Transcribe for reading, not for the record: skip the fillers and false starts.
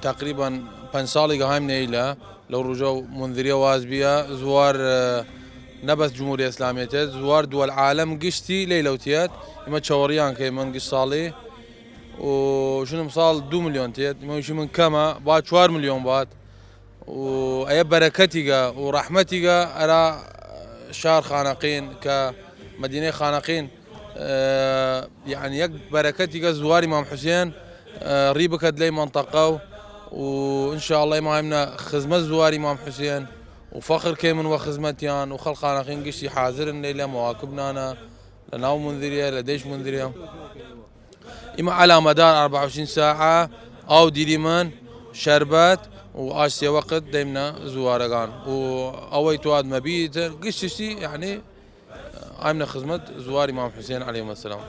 تقريبا 5 ساڵێک هایم نەیلا لەو ڕۆژە و منذریە واز بیە زوار نەبەست جمهوری ئیسلامیەتێت زوار دووە العالم گشتی لەیلەوتێت ئمە چاوەڕیان کە من گشت ساڵی وشنم ساڵ 2 ملیۆن تێت ئمەشی من کەمە با 4 ملیۆن بات و ئەیە بەرەکەتیگە و ڕەحمەتیگە ئەرا شار خانەقین کە مدینەی خانەقین يعني يك بركتي زوار إمام حسين ريبك لي منطقة وإن شاء الله ما همنا خدمة زوار إمام حسين وفخر كيمن وخدمتيان وخلق خانقين قشي حاضر الليلة مواكبنا أنا لناو منذرية لديش منذرية إما على مدار 24 ساعة أو ديريمان شربات وآسيا وقت دايمنا زوارقان وأويتو هاد مبيت قشتي يعني عامنا خدمة زوار إمام حسين عليه السلام.